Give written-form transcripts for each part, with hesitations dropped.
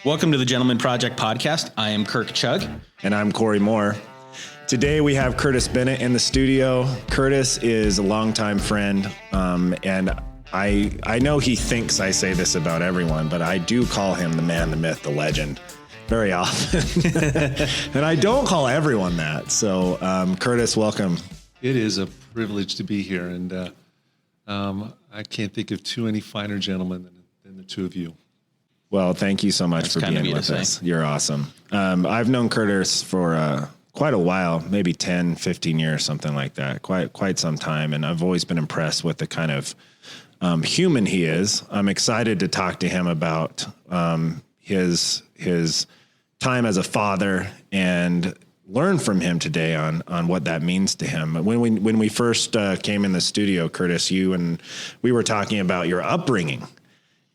Welcome to the Gentleman Project podcast. I am Kirk Chugg. And I'm Corey Moore. Today we have Curtis Bennett in the studio. Curtis is a longtime friend, and I know he thinks I say this about everyone, but I do call him the man, the myth, the legend very often. And I don't call everyone that. So, Curtis, welcome. It is a privilege to be here, and I can't think of any finer gentlemen than the two of you. Well, thank you so much for being with us. You're awesome. I've known Curtis for quite a while, maybe 10, 15 years, something like that, quite some time. And I've always been impressed with the kind of human he is. I'm excited to talk to him about his time as a father and learn from him today on what that means to him. When we first came in the studio, Curtis, you and we were talking about your upbringing.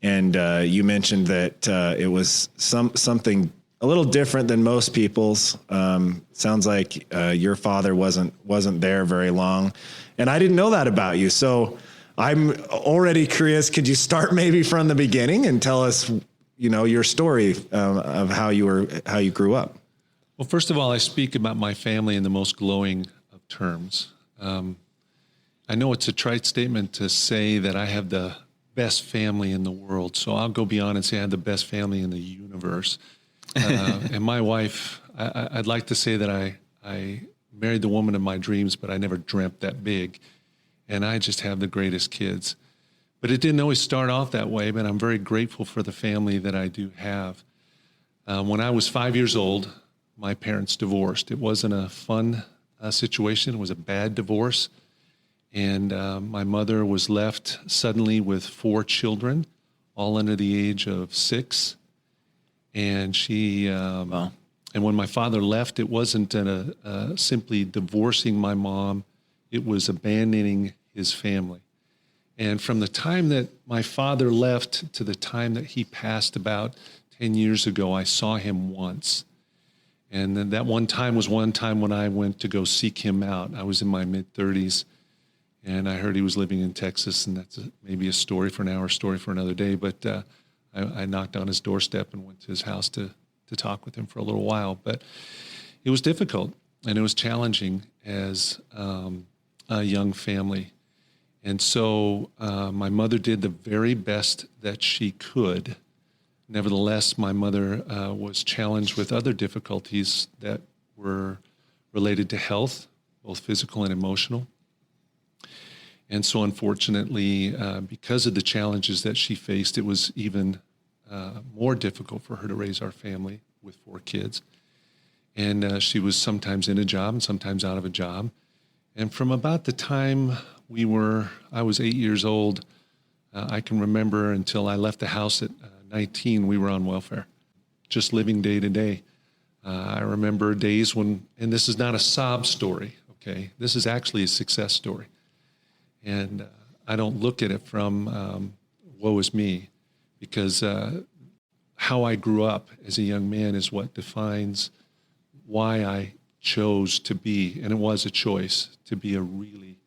And you mentioned that it was something a little different than most people's. Sounds like your father wasn't there very long, and I didn't know that about you. So I'm already curious. Could you start maybe from the beginning and tell us, your story of how you grew up? Well, first of all, I speak about my family in the most glowing of terms. I know it's a trite statement to say that I have the best family in the world. So I'll go beyond and say I have the best family in the universe. And my wife, I'd like to say that I married the woman of my dreams, but I never dreamt that big. And I just have the greatest kids. But it didn't always start off that way, but I'm very grateful for the family that I do have. When I was 5 years old, my parents divorced. It wasn't a fun situation. It was a bad divorce. And my mother was left suddenly with 4 children, all under the age of 6. And she, and when my father left, it wasn't simply divorcing my mom. It was abandoning his family. And from the time that my father left to the time that he passed about 10 years ago, I saw him once. And then that one time was one time when I went to go seek him out. I was in my mid-30s. And I heard he was living in Texas, and that's maybe a story for an hour, story for another day. But I knocked on his doorstep and went to his house to talk with him for a little while. But it was difficult, and it was challenging as a young family. And so my mother did the very best that she could. Nevertheless, my mother was challenged with other difficulties that were related to health, both physical and emotional. And so unfortunately, because of the challenges that she faced, it was even more difficult for her to raise our family with 4 kids. And she was sometimes in a job and sometimes out of a job. And from about the time I was 8 years old, I can remember until I left the house at 19, we were on welfare, just living day to day. I remember days when, and this is not a sob story, okay? This is actually a success story. And I don't look at it from woe is me, because how I grew up as a young man is what defines why I chose to be, and it was a choice, to be a really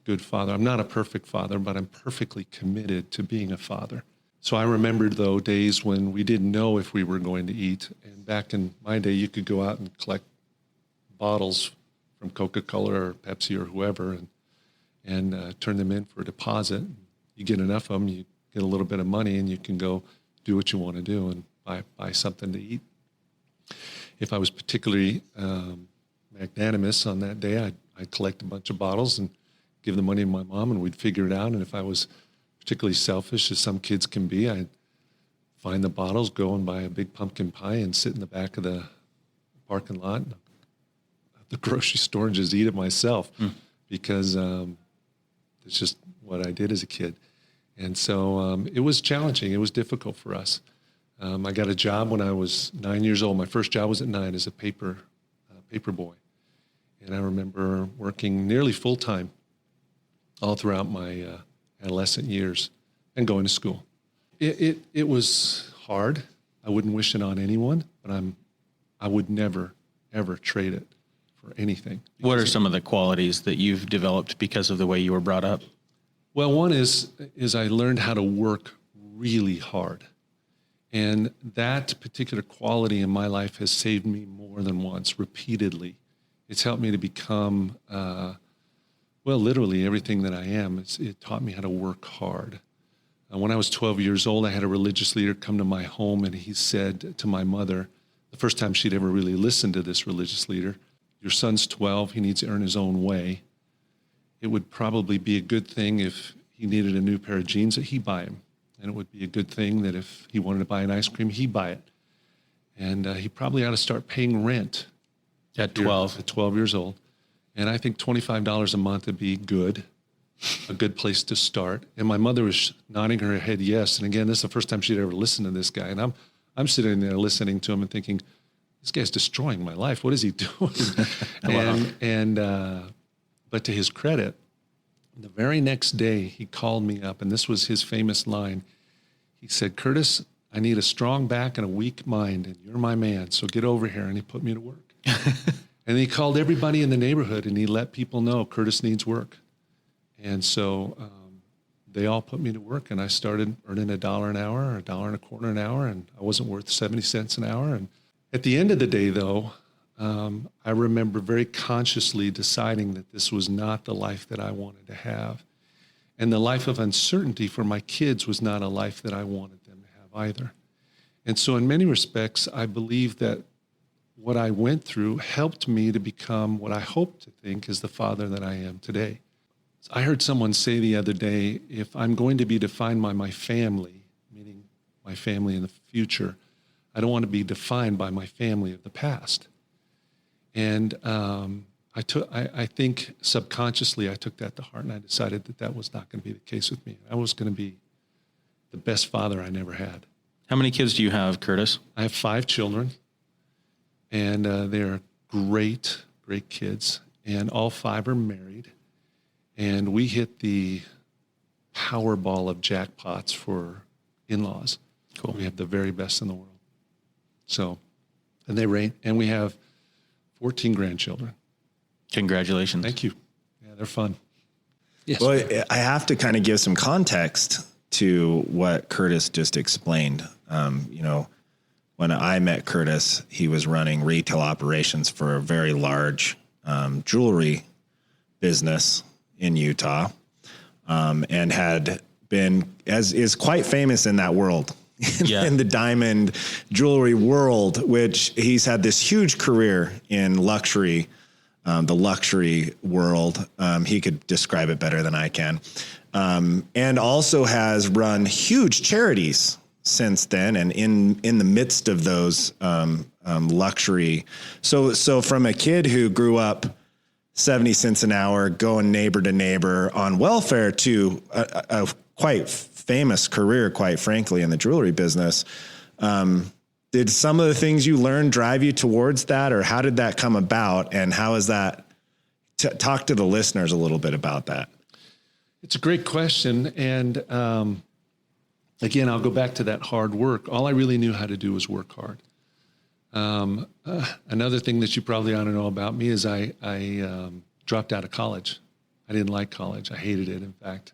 good father. I'm not a perfect father, but I'm perfectly committed to being a father. So I remembered, though, days when we didn't know if we were going to eat. And back in my day, you could go out and collect bottles from Coca-Cola or Pepsi or whoever, and turn them in for a deposit. You get enough of them, you get a little bit of money, and you can go do what you want to do and buy something to eat. If I was particularly magnanimous on that day, I'd collect a bunch of bottles and give the money to my mom, and we'd figure it out. And if I was particularly selfish, as some kids can be, I'd find the bottles, go and buy a big pumpkin pie, and sit in the back of the parking lot of the grocery store and just eat it myself. Because it's just what I did as a kid. And so it was challenging. It was difficult for us. I got a job when I was 9 years old. My first job was at 9 as a paper boy. And I remember working nearly full-time all throughout my adolescent years and going to school. It was hard. I wouldn't wish it on anyone, but I would never, ever trade it for anything. What are some of the qualities that you've developed because of the way you were brought up? Well, one is I learned how to work really hard. And that particular quality in my life has saved me more than once, repeatedly. It's helped me to become, literally everything that I am. It taught me how to work hard. When I was 12 years old, I had a religious leader come to my home, and he said to my mother, the first time she'd ever really listened to this religious leader, "Your son's 12, he needs to earn his own way. It would probably be a good thing if he needed a new pair of jeans that he buy him. And it would be a good thing that if he wanted to buy an ice cream, he buy it. And he probably ought to start paying rent." At 12. At 12 years old. And I think $25 a month would be good, a good place to start. And my mother was nodding her head yes. And again, this is the first time she'd ever listened to this guy. And I'm sitting there listening to him and thinking, this guy's destroying my life. What is he doing? But to his credit, the very next day he called me up, and this was his famous line. He said, "Curtis, I need a strong back and a weak mind, and you're my man, so get over here." And he put me to work. And he called everybody in the neighborhood, and he let people know Curtis needs work. And so they all put me to work, and I started earning $1 an hour or $1.25 an hour, and I wasn't worth 70 cents an hour. And at the end of the day, though, I remember very consciously deciding that this was not the life that I wanted to have. And the life of uncertainty for my kids was not a life that I wanted them to have either. And so in many respects, I believe that what I went through helped me to become what I hope to think is the father that I am today. I heard someone say the other day, if I'm going to be defined by my family, meaning my family in the future, I don't want to be defined by my family of the past. And I think subconsciously I took that to heart, and I decided that that was not going to be the case with me. I was going to be the best father I never had. How many kids do you have, Curtis? I have 5 children, and they're great, great kids, and all 5 are married. And we hit the Powerball of jackpots for in-laws. Cool. We have the very best in the world. So, and they reign, and we have 14 grandchildren. Congratulations. Thank you. Yeah, they're fun. Yes. Well, I have to kind of give some context to what Curtis just explained. When I met Curtis, he was running retail operations for a very large jewelry business in Utah, and had been, as is quite famous in that world, in the diamond jewelry world, which he's had this huge career in luxury, the luxury world. He could describe it better than I can. And also has run huge charities since then, and in the midst of those luxury. So from a kid who grew up 70 cents an hour, going neighbor to neighbor on welfare, to a quite famous career, quite frankly, in the jewelry business. Did some of the things you learned drive you towards that, or how did that come about? And how is that? Talk to the listeners a little bit about that. It's a great question. And again, I'll go back to that hard work. All I really knew how to do was work hard. Another thing that you probably ought to know about me is I dropped out of college. I didn't like college. I hated it, in fact.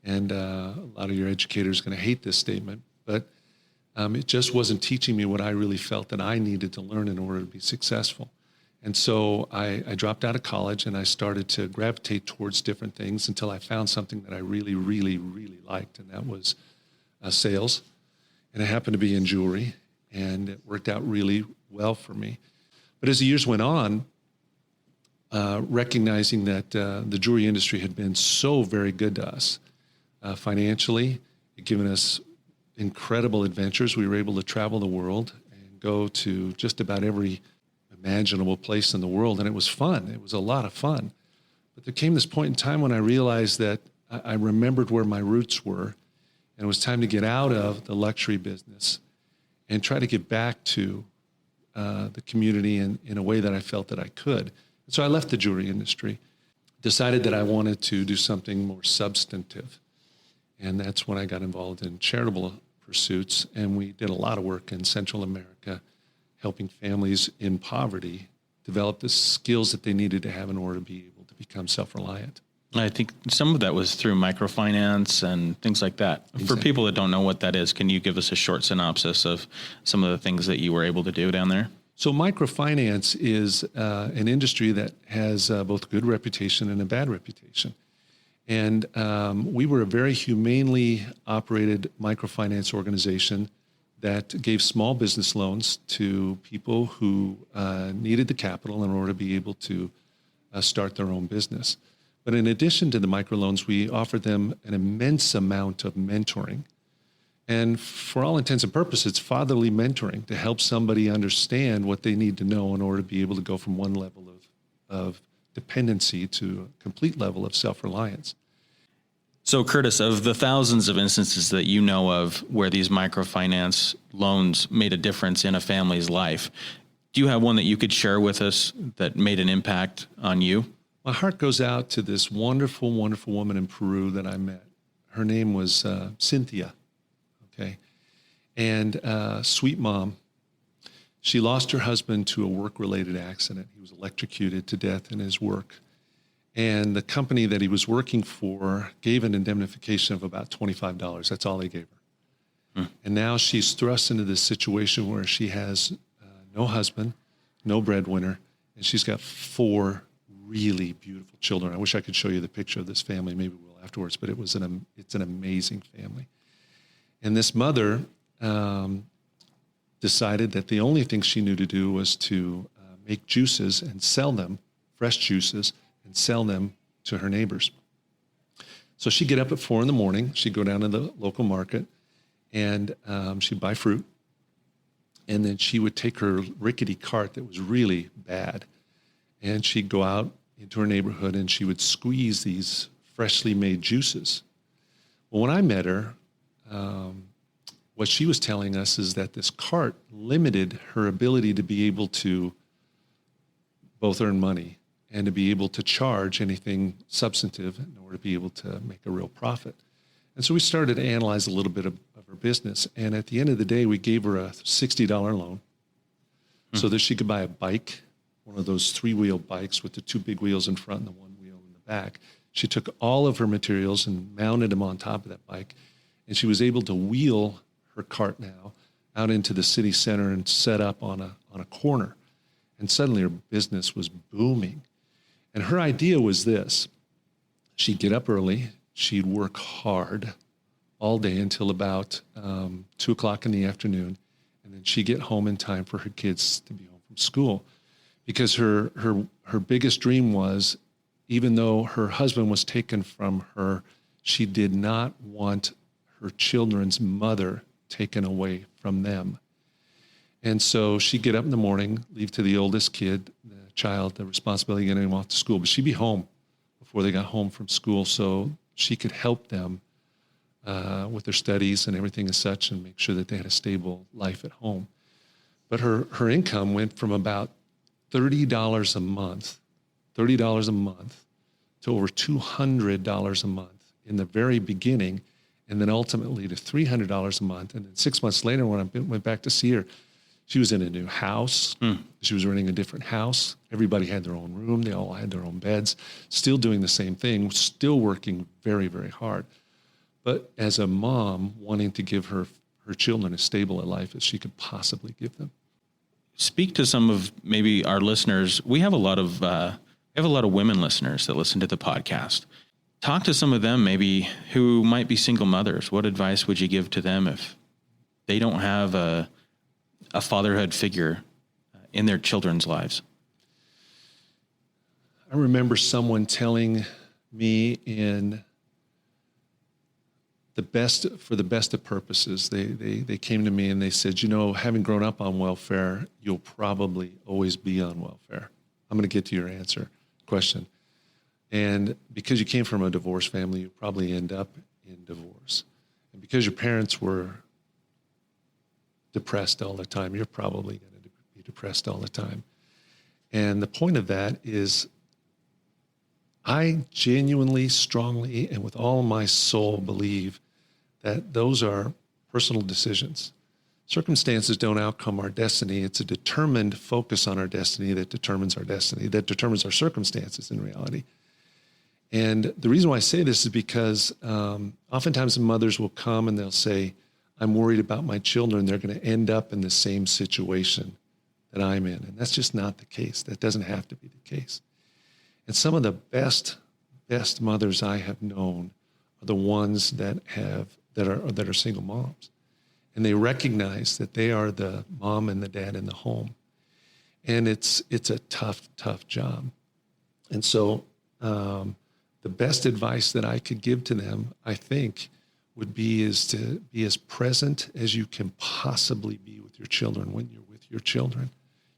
And a lot of your educators are going to hate this statement, but it just wasn't teaching me what I really felt that I needed to learn in order to be successful. And so I dropped out of college, and I started to gravitate towards different things until I found something that I really, really, really liked, and that was sales. And it happened to be in jewelry, and it worked out really well for me. But as the years went on, recognizing that the jewelry industry had been so very good to us financially, it given us incredible adventures. We were able to travel the world and go to just about every imaginable place in the world, and it was fun. It was a lot of fun. But there came this point in time when I realized that I remembered where my roots were, and it was time to get out of the luxury business and try to get back to the community in a way that I felt that I could. And so I left the jewelry industry, decided that I wanted to do something more substantive. And that's when I got involved in charitable pursuits. And we did a lot of work in Central America, helping families in poverty develop the skills that they needed to have in order to be able to become self-reliant. I think some of that was through microfinance and things like that. Exactly. For people that don't know what that is, can you give us a short synopsis of some of the things that you were able to do down there? So microfinance is an industry that has both a good reputation and a bad reputation. And we were a very humanely operated microfinance organization that gave small business loans to people who needed the capital in order to be able to start their own business. But in addition to the microloans, we offered them an immense amount of mentoring. And for all intents and purposes, it's fatherly mentoring to help somebody understand what they need to know in order to be able to go from one level of dependency to a complete level of self-reliance. So, Curtis, of the thousands of instances that you know of where these microfinance loans made a difference in a family's life, do you have one that you could share with us that made an impact on you? My heart goes out to this wonderful, wonderful woman in Peru that I met. Her name was Cynthia, okay? And sweet mom. She lost her husband to a work-related accident. He was electrocuted to death in his work. And the company that he was working for gave an indemnification of about $25. That's all they gave her. And now she's thrust into this situation where she has no husband, no breadwinner, and she's got 4 really beautiful children. I wish I could show you the picture of this family. Maybe we'll afterwards, but it's an amazing family. And this mother decided that the only thing she knew to do was to make juices and sell them, fresh juices, and sell them to her neighbors. So she'd get up at 4 a.m. She'd go down to the local market and she'd buy fruit. And then she would take her rickety cart that was really bad and she'd go out into her neighborhood and she would squeeze these freshly made juices. Well, when I met her, what she was telling us is that this cart limited her ability to be able to both earn money and to be able to charge anything substantive in order to be able to make a real profit. And so we started to analyze a little bit of her business. And at the end of the day, we gave her a $60 loan so that she could buy a bike, one of those 3-wheel bikes with the 2 big wheels in front and the 1 wheel in the back. She took all of her materials and mounted them on top of that bike. And she was able to wheel her cart now out into the city center and set up on a corner. And suddenly her business was booming. And her idea was this: she'd get up early, she'd work hard all day until about 2 o'clock in the afternoon, and then she'd get home in time for her kids to be home from school. Because her biggest dream was, even though her husband was taken from her, she did not want her children's mother taken away from them. And so she'd get up in the morning, leave to the oldest kid, the child, the responsibility of getting him off to school. But she'd be home before they got home from school so she could help them with their studies and everything as such and make sure that they had a stable life at home. But her income went from about $30 a month to over $200 a month in the very beginning, and then ultimately to $300 a month. And then 6 months later, when I went back to see her, she was in a new house. She was renting a different house. Everybody had their own room. They all had their own beds, still doing the same thing, still working very, very hard. But as a mom, wanting to give her children as stable a life as she could possibly give them. Speak to some of maybe our listeners. We have a lot of women listeners that listen to the podcast. Talk to some of them maybe who might be single mothers. What advice would you give to them if they don't have a fatherhood figure in their children's lives? I remember someone telling me for the best of purposes, they came to me and they said, having grown up on welfare, you'll probably always be on welfare. I'm going to get to your question. And because you came from a divorced family, you probably end up in divorce. And because your parents were depressed all the time, you're probably going to be depressed all the time. And the point of that is, I genuinely, strongly, and with all my soul believe that those are personal decisions. Circumstances don't outcome our destiny. It's a determined focus on our destiny that determines our destiny, that determines our circumstances in reality. And the reason why I say this is because oftentimes mothers will come and they'll say, I'm worried about my children. They're going to end up in the same situation that I'm in. And that's just not the case. That doesn't have to be the case. And some of the best mothers I have known are the ones that are single moms. And they recognize that they are the mom and the dad in the home. And it's a tough job. And so the best advice that I could give to them, I think, would be is to be as present as you can possibly be with your children. When you're with your children,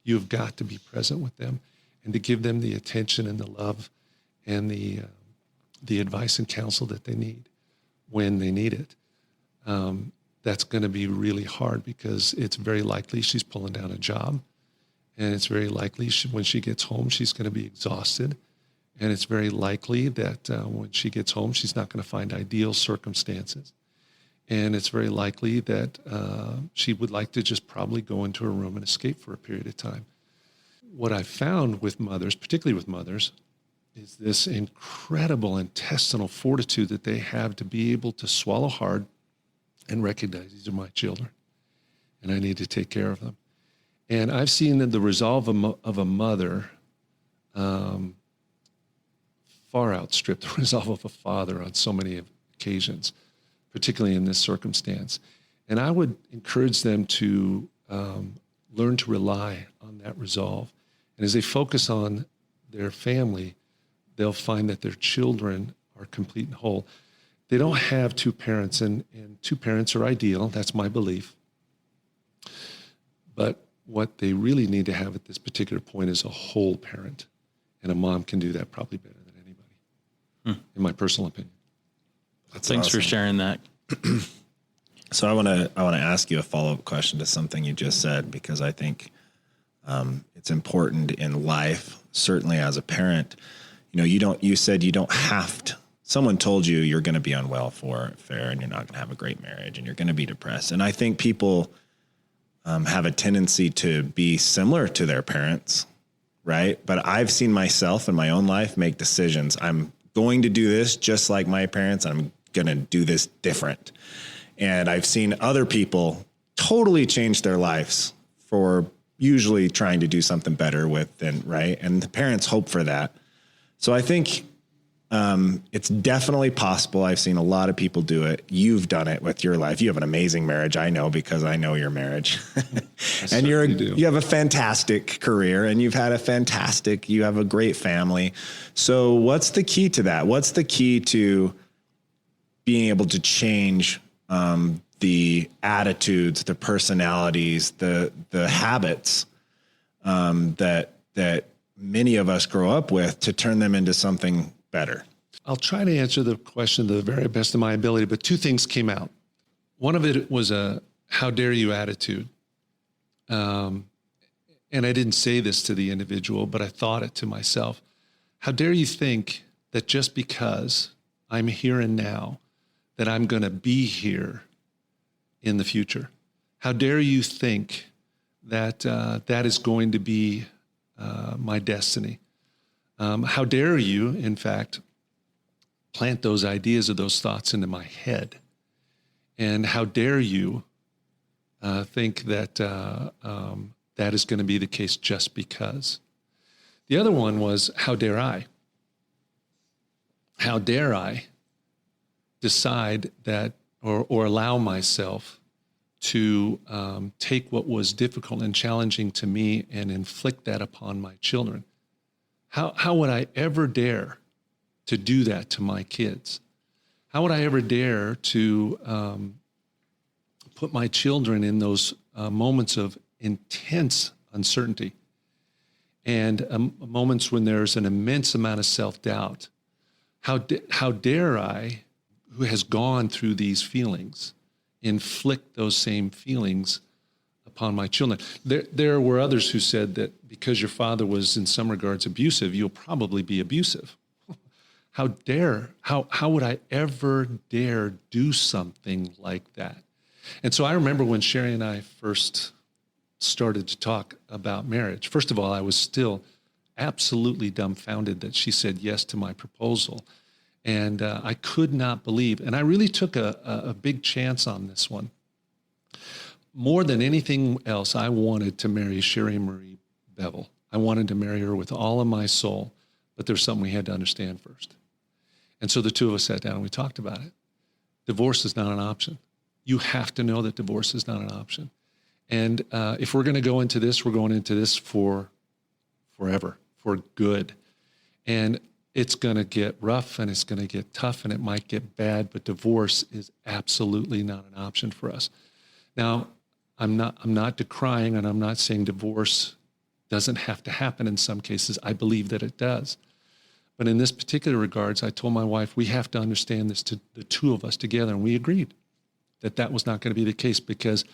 you've got to be present with them and to give them the attention and the love and the advice and counsel that they need when they need it. That's going to be really hard because it's very likely she's pulling down a job, and it's very likely when she gets home, she's going to be exhausted. And it's very likely that when she gets home, she's not going to find ideal circumstances. And it's very likely that she would like to just probably go into her room and escape for a period of time. What I found with mothers, particularly with mothers, is this incredible intestinal fortitude that they have to be able to swallow hard and recognize these are my children, and I need to take care of them. And I've seen the resolve of a mother far outstrip the resolve of a father on so many occasions, particularly in this circumstance. And I would encourage them to learn to rely on that resolve. And as they focus on their family, they'll find that their children are complete and whole. They don't have two parents, and two parents are ideal. That's my belief. But what they really need to have at this particular point is a whole parent. And a mom can do that probably better than anybody, in my personal opinion. Thanks for sharing that. So I want to ask you a follow-up question to something you just said, because I think it's important in life, certainly as a parent. You said you don't have to. Someone told you you're going to be unwell for fair, and you're not going to have a great marriage, and you're going to be depressed. And I think people have a tendency to be similar to their parents, right? But I've seen myself in my own life make decisions. I'm going to do this just like my parents. I'm going to do this different. And I've seen other people totally change their lives for usually trying to do something better right? And the parents hope for that. So I think it's definitely possible. I've seen a lot of people do it. You've done it with your life. You have an amazing marriage. I know, because I know your marriage. And you have a fantastic career, and you have a great family. So what's the key to that? What's the key to being able to change the attitudes, the personalities, the habits that many of us grow up with, to turn them into something better? I'll try to answer the question to the very best of my ability, but two things came out. One of it was a "how dare you" attitude. And I didn't say this to the individual, but I thought it to myself. How dare you think that just because I'm here and now, that I'm going to be here in the future? How dare you think that that is going to be my destiny? How dare you, in fact, plant those ideas or those thoughts into my head? And how dare you think that that is going to be the case just because? The other one was, how dare I? How dare I decide that or allow myself to take what was difficult and challenging to me and inflict that upon my children? How would I ever dare to do that to my kids? How would I ever dare to put my children in those moments of intense uncertainty and moments when there's an immense amount of self-doubt? How dare I, who has gone through these feelings, inflict those same feelings upon my children? There were others who said that because your father was in some regards abusive, you'll probably be abusive. How would I ever dare do something like that? And so I remember when Sherry and I first started to talk about marriage. First of all, I was still absolutely dumbfounded that she said yes to my proposal. And I could not believe, and I really took a big chance on this one. More than anything else, I wanted to marry Sherry Marie Bevel. I wanted to marry her with all of my soul, but there's something we had to understand first. And so the two of us sat down and we talked about it. Divorce is not an option. You have to know that divorce is not an option. And if we're going to go into this, we're going into this for forever, for good. And it's going to get rough and it's going to get tough and it might get bad, but divorce is absolutely not an option for us. Now, I'm not decrying and I'm not saying divorce doesn't have to happen in some cases. I believe that it does. But in this particular regards, I told my wife, we have to understand this, to the two of us together. And we agreed that that was not going to be the case, because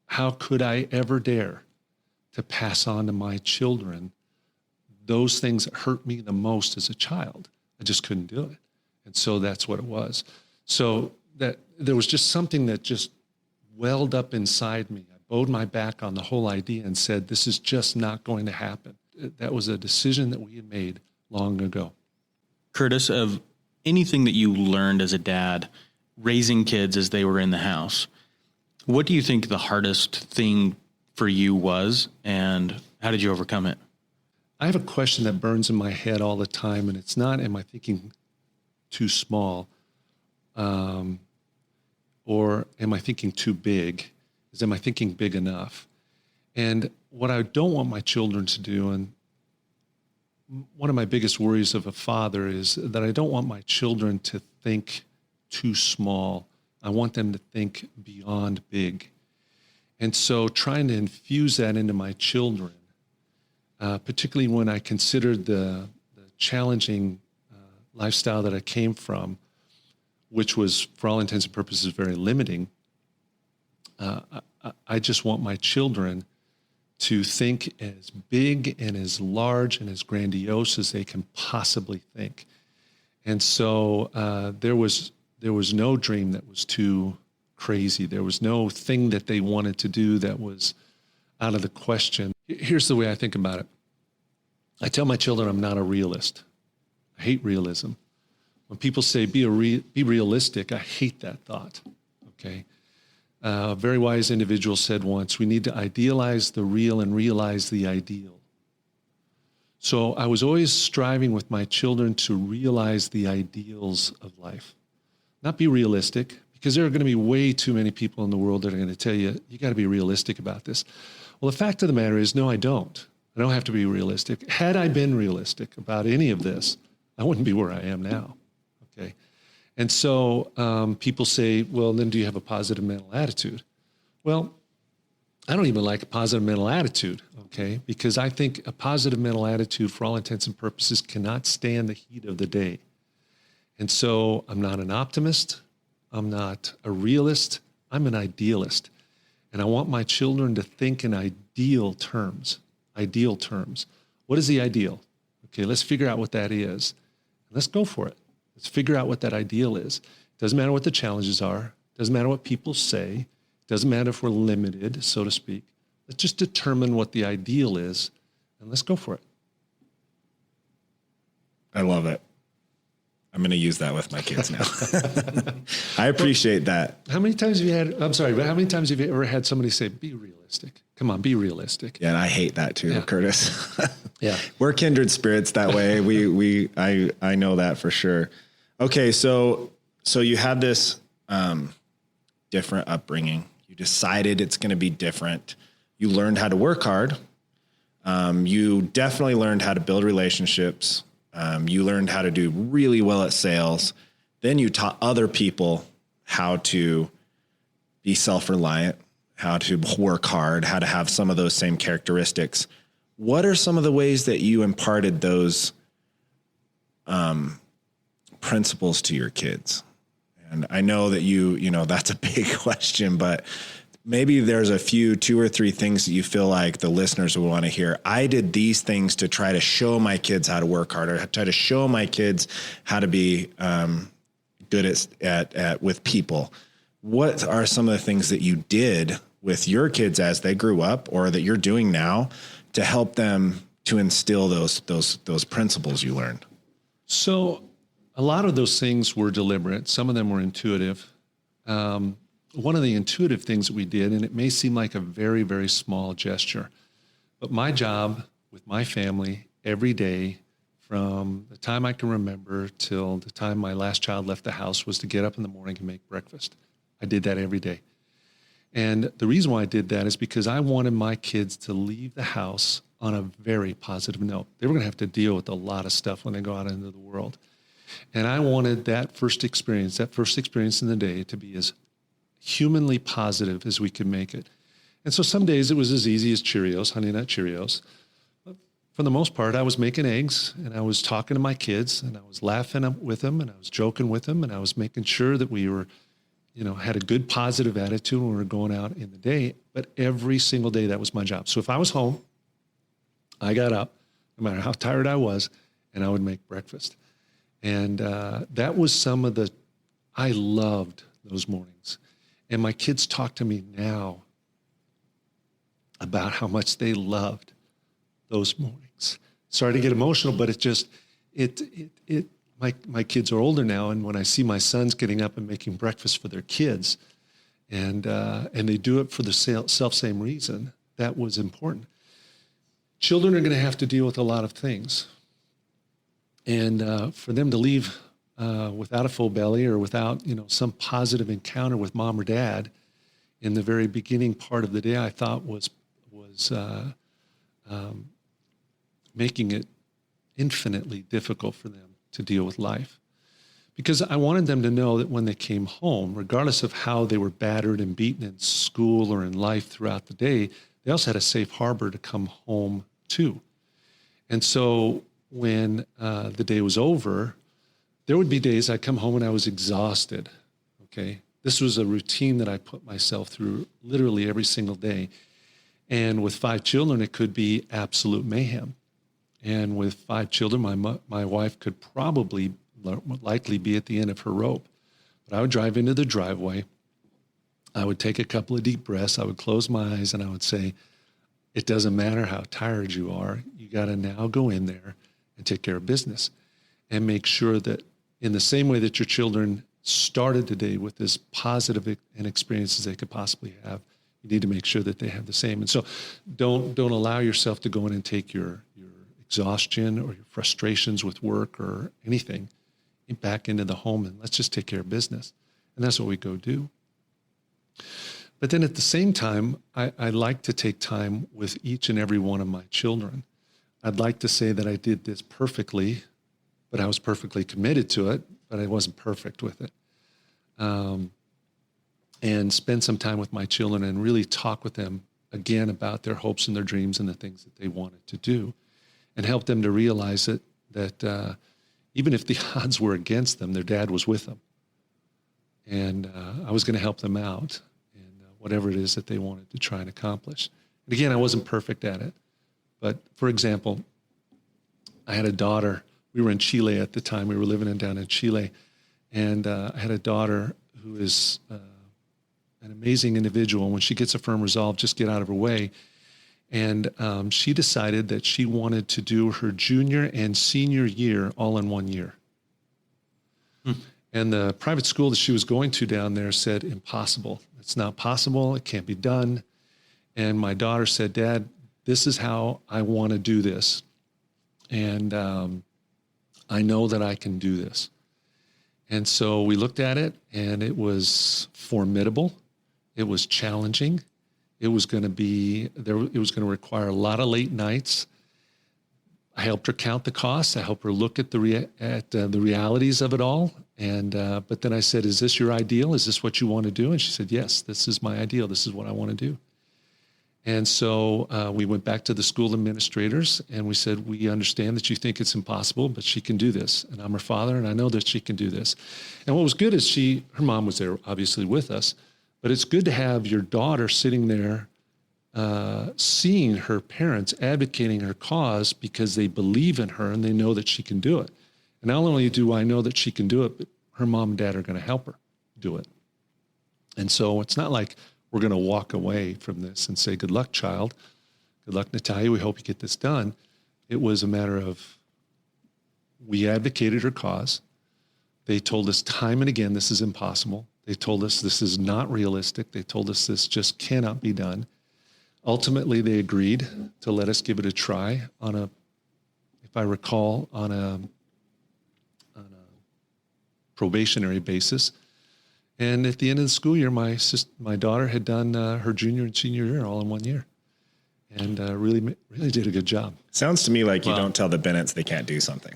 how could I ever dare to pass on to my children those things that hurt me the most as a child? I just couldn't do it. And so that's what it was. So that there was just something that just welled up inside me. I bowed my back on the whole idea and said, this is just not going to happen. That was a decision that we had made long ago. Curtis, of anything that you learned as a dad, raising kids as they were in the house, what do you think the hardest thing for you was, and how did you overcome it? I have a question that burns in my head all the time, and it's not, am I thinking too small? Or am I thinking too big? Is, am I thinking big enough? And what I don't want my children to do, and one of my biggest worries of a father, is that I don't want my children to think too small. I want them to think beyond big. And so trying to infuse that into my children, particularly when I considered the challenging lifestyle that I came from, which was, for all intents and purposes, very limiting. I just want my children to think as big and as large and as grandiose as they can possibly think. And so there was no dream that was too crazy. There was no thing that they wanted to do that was out of the question. Here's the way I think about it. I tell my children I'm not a realist. I hate realism. When people say be realistic, I hate that thought, okay? A very wise individual said once, we need to idealize the real and realize the ideal. So I was always striving with my children to realize the ideals of life. Not be realistic, because there are going to be way too many people in the world that are going to tell you, you got to be realistic about this. Well, the fact of the matter is, no, I don't. I don't have to be realistic. Had I been realistic about any of this, I wouldn't be where I am now, okay? And so people say, well, then do you have a positive mental attitude? Well, I don't even like a positive mental attitude, okay? Because I think a positive mental attitude, for all intents and purposes, cannot stand the heat of the day. And so I'm not an optimist. I'm not a realist. I'm an idealist. And I want my children to think in ideal terms. Ideal terms. What is the ideal? Okay, let's figure out what that is. Let's go for it. Let's figure out what that ideal is. Doesn't matter what the challenges are. Doesn't matter what people say. Doesn't matter if we're limited, so to speak. Let's just determine what the ideal is, and let's go for it. I love it. I'm going to use that with my kids now. I appreciate that. How many times have you had, I'm sorry, but how many times have you ever had somebody say, be realistic? Come on, be realistic. Yeah, and I hate that too, yeah. Curtis. Yeah. We're kindred spirits that way. I know that for sure. Okay. So you had this, different upbringing. You decided it's going to be different. You learned how to work hard. You definitely learned how to build relationships. You learned how to do really well at sales. Then you taught other people how to be self-reliant, how to work hard, how to have some of those same characteristics. What are some of the ways that you imparted those principles to your kids? And I know that you know, that's a big question, but maybe there's a few, 2 or 3 things that you feel like the listeners will want to hear. I did these things to try to show my kids how to work harder, try to show my kids how to be good at with people. What are some of the things that you did with your kids as they grew up, or that you're doing now, to help them to instill those principles you learned? So a lot of those things were deliberate. Some of them were intuitive. One of the intuitive things that we did, and it may seem like a very, very small gesture, but my job with my family every day from the time I can remember till the time my last child left the house was to get up in the morning and make breakfast. I did that every day. And the reason why I did that is because I wanted my kids to leave the house on a very positive note. They were going to have to deal with a lot of stuff when they go out into the world. And I wanted that first experience in the day to be as humanly positive as we could make it. And so some days it was as easy as Cheerios, Honey Nut Cheerios. But for the most part, I was making eggs and I was talking to my kids and I was laughing with them and I was joking with them and I was making sure that we were, had a good positive attitude when we were going out in the day. But every single day, that was my job. So if I was home, I got up, no matter how tired I was, and I would make breakfast. And that was I loved those mornings. And my kids talk to me now about how much they loved those mornings. Sorry to get emotional, but my kids are older now, and when I see my sons getting up and making breakfast for their kids, and they do it for the self-same reason, that was important. Children are going to have to deal with a lot of things. And for them to leave without a full belly or without, some positive encounter with mom or dad in the very beginning part of the day, I thought was making it infinitely difficult for them to deal with life. Because I wanted them to know that when they came home, regardless of how they were battered and beaten in school or in life throughout the day, they also had a safe harbor to come home to. And so when the day was over, there would be days I'd come home and I was exhausted, okay? This was a routine that I put myself through literally every single day. And with 5 children, it could be absolute mayhem. And with 5 children, my wife could likely be at the end of her rope. But I would drive into the driveway. I would take a couple of deep breaths. I would close my eyes and I would say, it doesn't matter how tired you are. You got to now go in there and take care of business and make sure that in the same way that your children started the day with as positive an experience as they could possibly have, you need to make sure that they have the same. And so don't allow yourself to go in and take your exhaustion or your frustrations with work or anything back into the home and let's just take care of business. And that's what we go do. But then at the same time, I like to take time with each and every one of my children. I'd like to say that I did this perfectly, but I was perfectly committed to it, but I wasn't perfect with it. And spend some time with my children and really talk with them again about their hopes and their dreams and the things that they wanted to do, and help them to realize that even if the odds were against them, their dad was with them. And I was going to help them out in whatever it is that they wanted to try and accomplish. And again, I wasn't perfect at it. But for example, I had a daughter. We were in Chile at the time. We were living down in Chile. And I had a daughter who is an amazing individual. When she gets a firm resolve, just get out of her way. And she decided that she wanted to do her junior and senior year all in one year. And the private school that she was going to down there said, impossible. It's not possible. It can't be done. And my daughter said, Dad, this is how I want to do this. And I know that I can do this. And so we looked at it, and it was formidable. It was challenging. It was going to be there. It was going to require a lot of late nights. I helped her count the costs. I helped her look at the realities of it all. And but then I said, "Is this your ideal? Is this what you want to do?" And she said, "Yes, this is my ideal. This is what I want to do." And so we went back to the school administrators and we said, "We understand that you think it's impossible, but she can do this. And I'm her father, and I know that she can do this." And what was good is her mom was there, obviously, with us. But it's good to have your daughter sitting there, seeing her parents advocating her cause because they believe in her and they know that she can do it. And not only do I know that she can do it, but her mom and dad are going to help her do it. And so it's not like we're going to walk away from this and say, "Good luck, child. Good luck, Natalia. We hope you get this done." It was a matter of we advocated her cause. They told us time and again, this is impossible. They told us this is not realistic. They told us this just cannot be done. Ultimately, they agreed to let us give it a try on a, if I recall, on a probationary basis. And at the end of the school year, my daughter had done her junior and senior year all in 1 year, and really did a good job. Sounds to me like you don't tell the Bennetts they can't do something.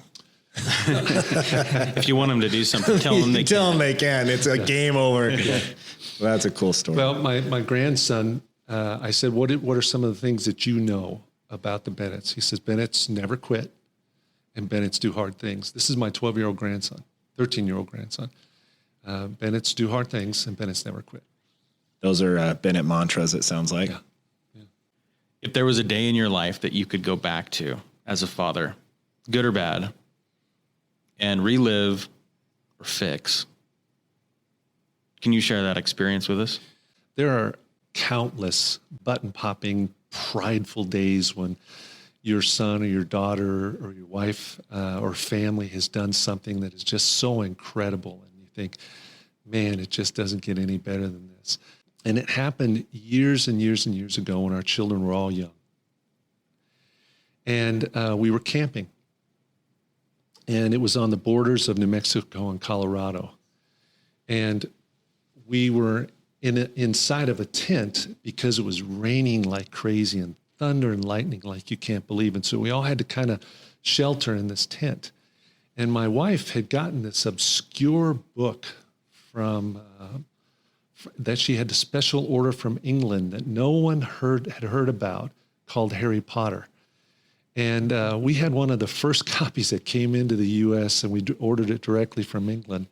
If you want them to do something, tell them they can. They can. It's a game over. Well, that's a cool story. Well, my grandson, I said, what are some of the things that you know about the Bennetts? He says, Bennetts never quit, and Bennetts do hard things. This is my 12-year-old grandson, 13-year-old grandson. Bennetts do hard things, and Bennetts never quit. Those are Bennett mantras, it sounds like. Yeah. If there was a day in your life that you could go back to as a father, good or bad, and relive or fix, can you share that experience with us? There are countless button-popping, prideful days when your son or your daughter or your wife or family has done something that is just so incredible. And you think, man, it just doesn't get any better than this. And it happened years and years and years ago when our children were all young. And we were camping. And it was on the borders of New Mexico and Colorado. And we were inside of a tent because it was raining like crazy and thunder and lightning like you can't believe. And so we all had to kind of shelter in this tent. And my wife had gotten this obscure book from that she had a special order from England that no one had heard about, called Harry Potter. And we had one of the first copies that came into the U.S., and we ordered it directly from England.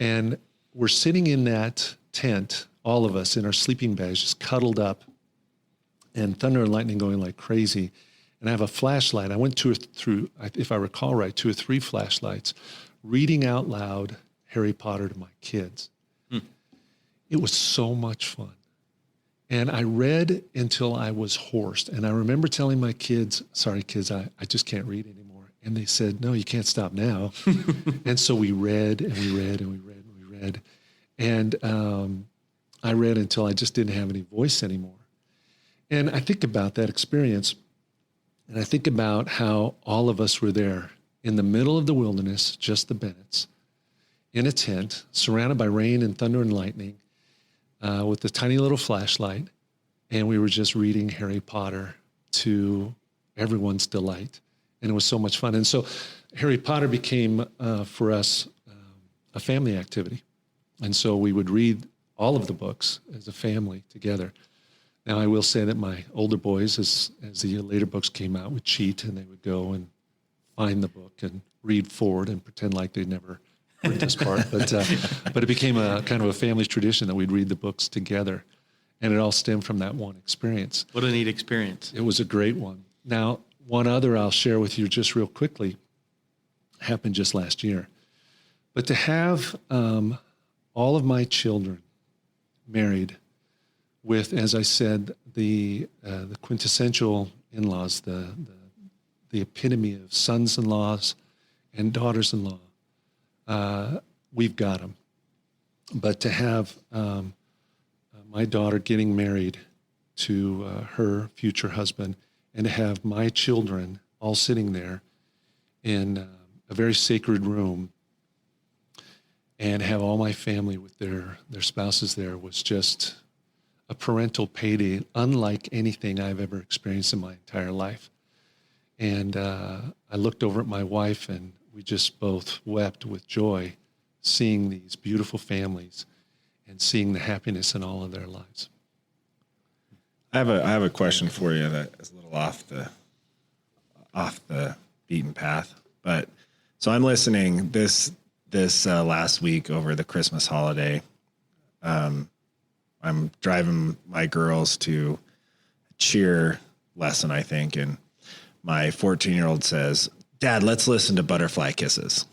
And we're sitting in that tent, all of us in our sleeping bags, just cuddled up, and thunder and lightning going like crazy. And I have a flashlight. I went through, if I recall right, 2 or 3 flashlights, reading out loud Harry Potter to my kids. It was so much fun. And I read until I was hoarse. And I remember telling my kids, sorry, kids, I just can't read anymore. And they said, no, you can't stop now. And so we read and we read and we read and we read. And I read until I just didn't have any voice anymore. And I think about that experience. And I think about how all of us were there in the middle of the wilderness, just the Bennetts, in a tent, surrounded by rain and thunder and lightning, with a tiny little flashlight, and we were just reading Harry Potter to everyone's delight. And it was so much fun. And so Harry Potter became, for us, a family activity. And so we would read all of the books as a family together. Now, I will say that my older boys, as the later books came out, would cheat, and they would go and find the book and read forward and pretend like they'd never heard this part. But it became a kind of a family tradition that we'd read the books together. And it all stemmed from that one experience. What a neat experience. It was a great one. Now, one other I'll share with you just real quickly happened just last year. But to have all of my children married with, as I said, the quintessential in-laws, the epitome of sons-in-laws and daughters-in-law, we've got them. But to have my daughter getting married to her future husband, and to have my children all sitting there in a very sacred room, and have all my family with their spouses there, was just a parental payday unlike anything I've ever experienced in my entire life. And I looked over at my wife, and we just both wept with joy seeing these beautiful families and seeing the happiness in all of their lives. I have a question for you that is a little off the beaten path. But so I'm listening this last week over the Christmas holiday. I'm driving my girls to a cheer lesson, I think, and my 14-year-old says, "Dad, let's listen to Butterfly Kisses."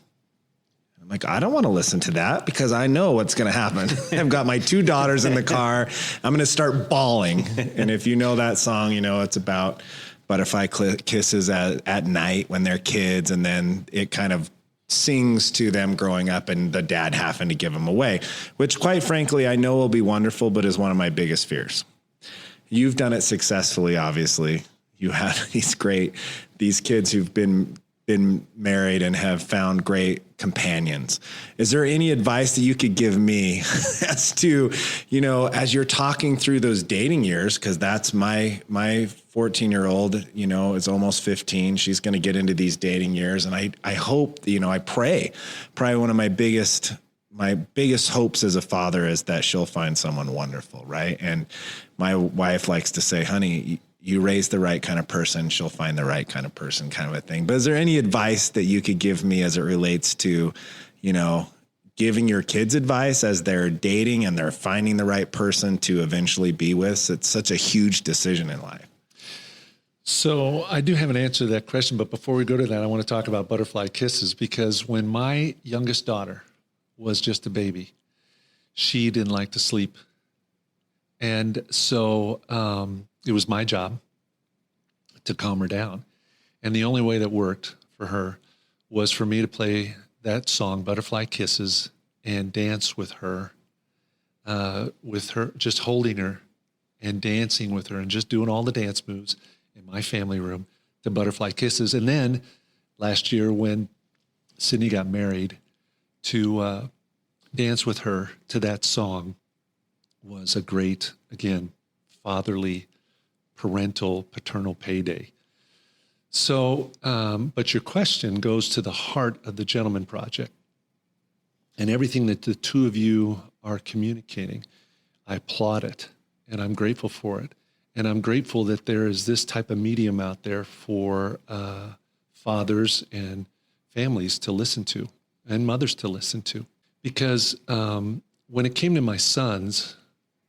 I'm like, I don't want to listen to that because I know what's going to happen. I've got my 2 daughters in the car. I'm going to start bawling. And if you know that song, you know it's about butterfly kisses at night when they're kids, and then it kind of sings to them growing up and the dad having to give them away, which quite frankly, I know will be wonderful, but is one of my biggest fears. You've done it successfully, obviously. You have these kids who've been married and have found great companions. Is there any advice that you could give me as to, as you're talking through those dating years, because that's my 14-year-old, is almost 15. She's going to get into these dating years. And I hope, I pray, probably one of my biggest hopes as a father is that she'll find someone wonderful. Right. And my wife likes to say, honey, you raise the right kind of person, she'll find the right kind of person, kind of a thing. But is there any advice that you could give me as it relates to, giving your kids advice as they're dating and they're finding the right person to eventually be with? It's such a huge decision in life. So I do have an answer to that question, but before we go to that, I want to talk about butterfly kisses, because when my youngest daughter was just a baby, she didn't like to sleep. And so, it was my job to calm her down. And the only way that worked for her was for me to play that song, Butterfly Kisses, and dance with her, just holding her and dancing with her and just doing all the dance moves in my family room to Butterfly Kisses. And then last year when Sydney got married, to dance with her to that song was a great, again, fatherly, paternal payday. So, but your question goes to the heart of the Gentleman Project and everything that the two of you are communicating. I applaud it and I'm grateful for it. And I'm grateful that there is this type of medium out there for fathers and families to listen to and mothers to listen to. Because when it came to my sons,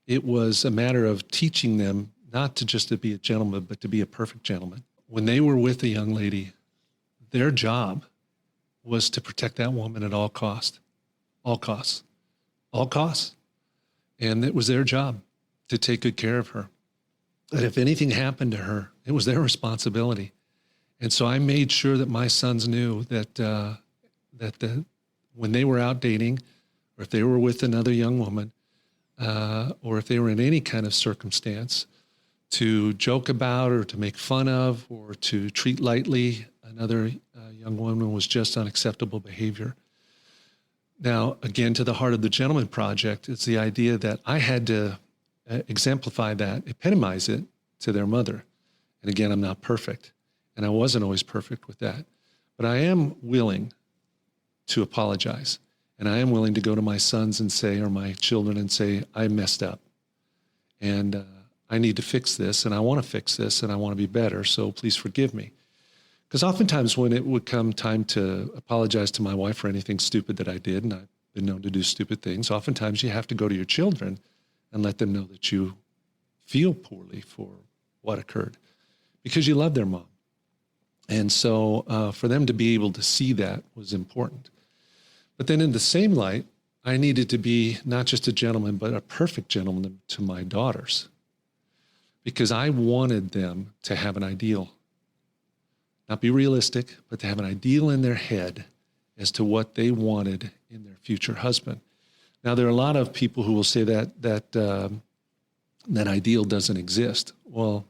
it was a matter of teaching them not to just to be a gentleman, but to be a perfect gentleman. When they were with a young lady, their job was to protect that woman at all costs. And it was their job to take good care of her. That if anything happened to her, it was their responsibility. And so I made sure that my sons knew that when they were out dating, or if they were with another young woman, or if they were in any kind of circumstance, to joke about or to make fun of or to treat lightly another young woman was just unacceptable behavior. Now, again, to the heart of the Gentleman Project, it's the idea that I had to exemplify that, epitomize it to their mother. And again, I'm not perfect, and I wasn't always perfect with that. But I am willing to apologize, and I am willing to go to my sons and say, or my children and say, I messed up. And I need to fix this, and I want to fix this, and I want to be better, so please forgive me. Because oftentimes when it would come time to apologize to my wife for anything stupid that I did, and I've been known to do stupid things, oftentimes you have to go to your children and let them know that you feel poorly for what occurred, because you love their mom. And so for them to be able to see that was important. But then in the same light, I needed to be not just a gentleman, but a perfect gentleman to my daughters, because I wanted them to have an ideal, not be realistic, but to have an ideal in their head as to what they wanted in their future husband. Now, there are a lot of people who will say that ideal doesn't exist. Well,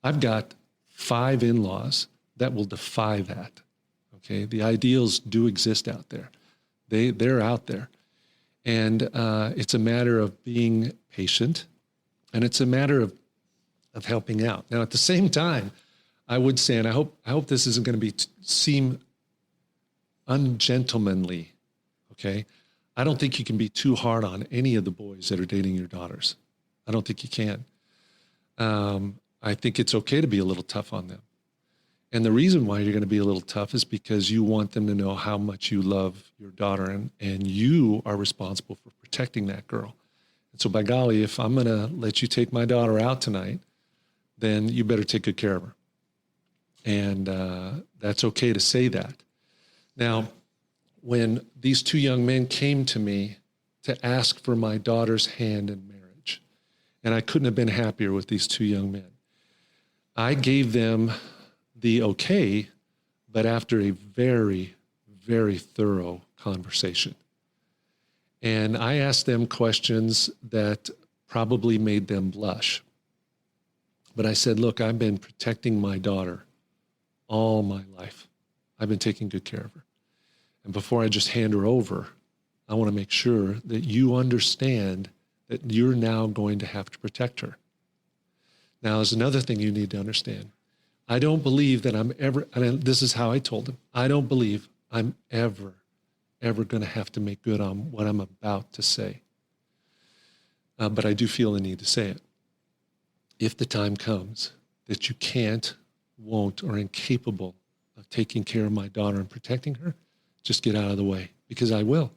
I've got 5 in-laws that will defy that. Okay, the ideals do exist out there. They're out there, and it's a matter of being patient, and it's a matter of helping out. Now, at the same time, I would say, and I hope this isn't going to seem ungentlemanly, okay? I don't think you can be too hard on any of the boys that are dating your daughters. I don't think you can. I think it's okay to be a little tough on them. And the reason why you're going to be a little tough is because you want them to know how much you love your daughter, and you are responsible for protecting that girl. And so by golly, if I'm going to let you take my daughter out tonight, then you better take good care of her. And that's okay to say that. Now, when these 2 young men came to me to ask for my daughter's hand in marriage, and I couldn't have been happier with these 2 young men, I gave them the okay, but after a very, very thorough conversation. And I asked them questions that probably made them blush. But I said, look, I've been protecting my daughter all my life. I've been taking good care of her. And before I just hand her over, I want to make sure that you understand that you're now going to have to protect her. Now, there's another thing you need to understand. I don't believe that I'm ever, and this is how I told him, I don't believe I'm ever going to have to make good on what I'm about to say. But I do feel the need to say it. If the time comes that you can't, won't, or incapable of taking care of my daughter and protecting her, just get out of the way, because I will,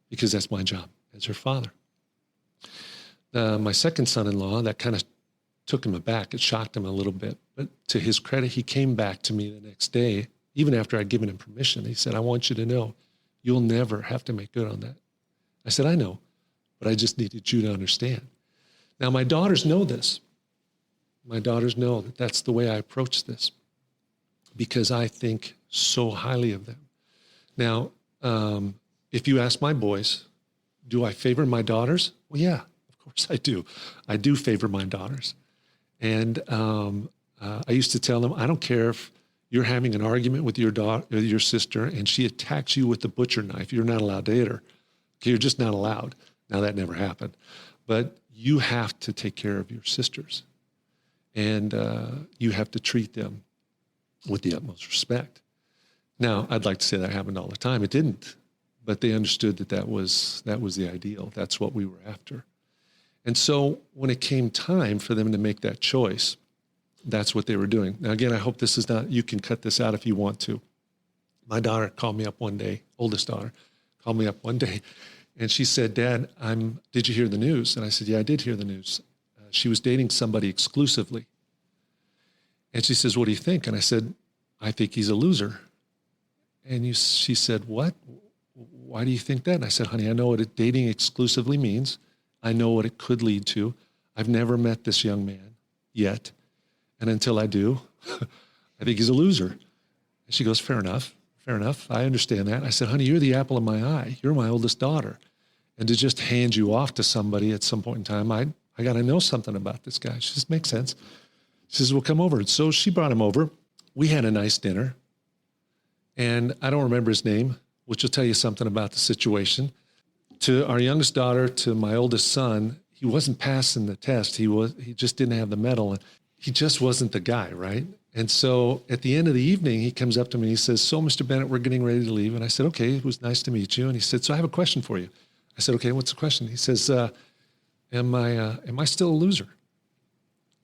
because that's my job as her father. My second son-in-law, that kind of took him aback. It shocked him a little bit. But to his credit, he came back to me the next day, even after I'd given him permission. He said, I want you to know, you'll never have to make good on that. I said, I know, but I just needed you to understand. Now, my daughters know this. My daughters know that that's the way I approach this, because I think so highly of them. Now, if you ask my boys, do I favor my daughters? Well, yeah, of course I do. I do favor my daughters. And I used to tell them, I don't care if you're having an argument with your daughter, your sister, and she attacks you with the butcher knife. You're not allowed to hit her. Okay, you're just not allowed. Now, that never happened. But you have to take care of your sisters. And you have to treat them with the utmost respect. Now, I'd like to say that happened all the time. It didn't. But they understood that was the ideal. That's what we were after. And so when it came time for them to make that choice, that's what they were doing. Now, again, I hope this is not, you can cut this out if you want to. My daughter called me up one day, oldest daughter, called me up one day, and she said, Dad, did you hear the news? And I said, yeah, I did hear the news. She was dating somebody exclusively. And she says, what do you think? And I said, I think he's a loser. And she said, what? Why do you think that? And I said, honey, I know what dating exclusively means. I know what it could lead to. I've never met this young man yet. And until I do, I think he's a loser. And she goes, fair enough. I understand that. I said, honey, you're the apple of my eye. You're my oldest daughter. And to just hand you off to somebody at some point in time, I got to know something about this guy. She says, makes sense. She says, well, come over. And so she brought him over. We had a nice dinner. And I don't remember his name, which will tell you something about the situation. To our youngest daughter, to my oldest son, he wasn't passing the test. He just didn't have the medal. And he just wasn't the guy, right? And so at the end of the evening, he comes up to me and he says, so, Mr. Bennett, we're getting ready to leave. And I said, okay, it was nice to meet you. And he said, so I have a question for you. I said, okay, what's the question? He says, am I still a loser?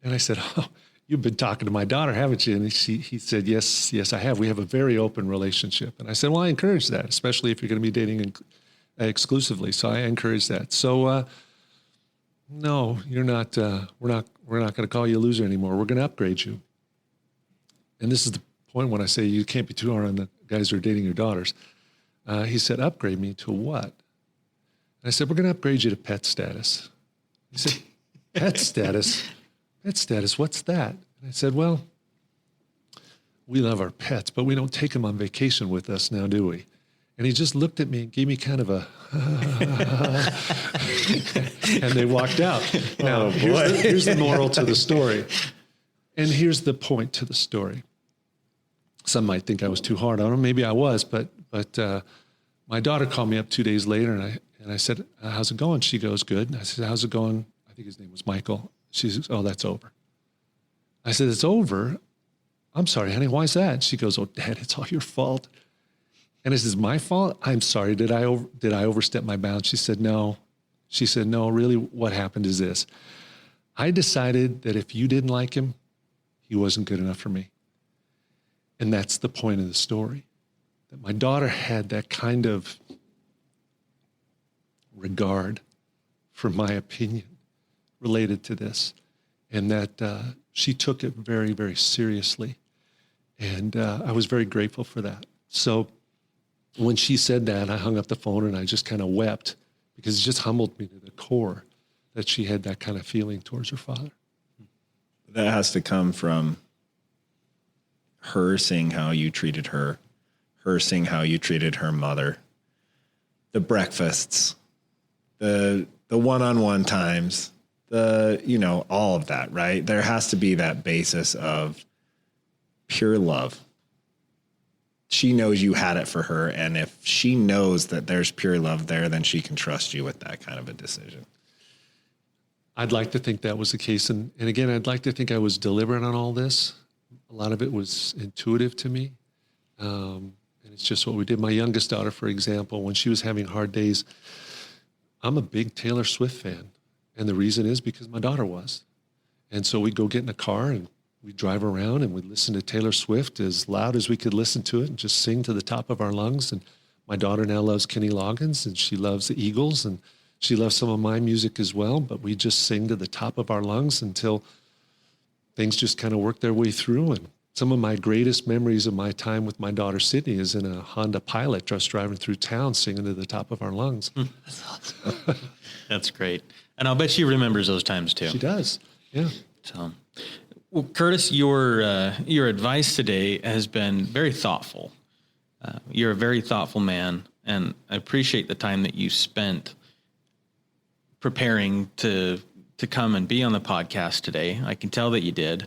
And I said, oh, you've been talking to my daughter, haven't you? And he said, yes, I have. We have a very open relationship. And I said, well, I encourage that, especially if you're going to be dating exclusively. So I encourage that. So, no, you're not, we're not going to call you a loser anymore. We're going to upgrade you. And this is the point when I say you can't be too hard on the guys who are dating your daughters. He said, upgrade me to what? And I said, we're going to upgrade you to pet status. He said, pet status? Pet status, what's that? And I said, well, we love our pets, but we don't take them on vacation with us now, do we? And he just looked at me and gave me kind of a, and they walked out. Now, here's the moral to the story. And here's the point to the story. Some might think I was too hard on him. Maybe I was, but my daughter called me up 2 days later, and I said, how's it going? She goes, good. And I said, how's it going? I think his name was Michael. She says, oh, that's over. I said, it's over? I'm sorry, honey, why is that? She goes, oh, Dad, it's all your fault. And I said, my fault? I'm sorry, did I overstep my bounds? She said, no. She said, no, really what happened is this. I decided that if you didn't like him, he wasn't good enough for me. And that's the point of the story. That my daughter had that kind of regard for my opinion related to this, and that she took it very, very seriously. And I was very grateful for that. So when she said that, I hung up the phone and I just kind of wept, because it just humbled me to the core that she had that kind of feeling towards her father. That has to come from her seeing how you treated her her seeing how you treated her mother, the breakfasts, the one-on-one times, all of that, right? There has to be that basis of pure love. She knows you had it for her. And if she knows that there's pure love there, then she can trust you with that kind of a decision. I'd like to think that was the case. And again, I'd like to think I was deliberate on all this. A lot of it was intuitive to me. And it's just what we did. My youngest daughter, for example, when she was having hard days, I'm a big Taylor Swift fan. And the reason is because my daughter was. And so we'd go get in a car and we'd drive around and we'd listen to Taylor Swift as loud as we could listen to it and just sing to the top of our lungs. And my daughter now loves Kenny Loggins and she loves the Eagles and she loves some of my music as well. But we just sing to the top of our lungs until things just kind of work their way through. And some of my greatest memories of my time with my daughter, Sydney, is in a Honda Pilot just driving through town singing to the top of our lungs. That's awesome. That's great. And I'll bet she remembers those times too. She does. Yeah. So, well, Curtis, your advice today has been very thoughtful. You're a very thoughtful man, and I appreciate the time that you spent preparing to come and be on the podcast today. I can tell that you did.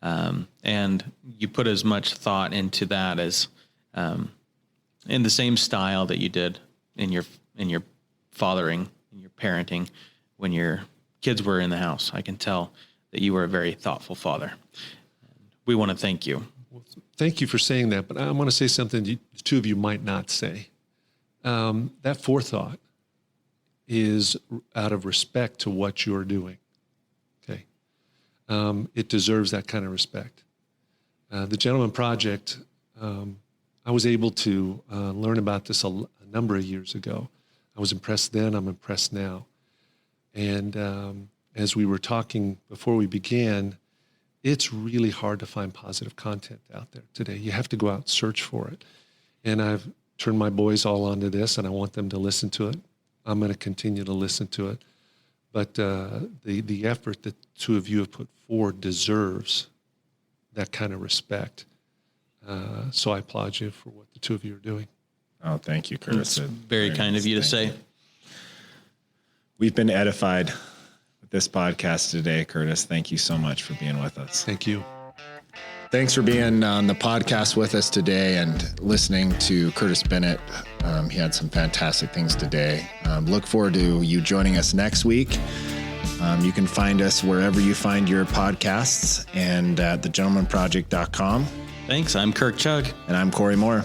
And you put as much thought into that as in the same style that you did in your fathering, in your parenting, when your kids were in the house. I can tell that you were a very thoughtful father. We want to thank you. Well, thank you for saying that, but I want to say something the two of you might not say. That forethought is out of respect to what you're doing. Okay. It deserves that kind of respect. The Gentleman Project, I was able to learn about this a number of years ago. I was impressed then, I'm impressed now. And as we were talking before we began, it's really hard to find positive content out there today. You have to go out and search for it. And I've turned my boys all onto this, and I want them to listen to it. I'm going to continue to listen to it. But the effort that two of you have put forward deserves that kind of respect. So I applaud you for what the two of you are doing. Oh, thank you, Curtis. It's very kind of you to say. We've been edified with this podcast today, Curtis. Thank you so much for being with us. Thank you. Thanks for being on the podcast with us today and listening to Curtis Bennett. He had some fantastic things today. Look forward to you joining us next week. You can find us wherever you find your podcasts and at thegentlemanproject.com. Thanks. I'm Kirk Chug. And I'm Corey Moore.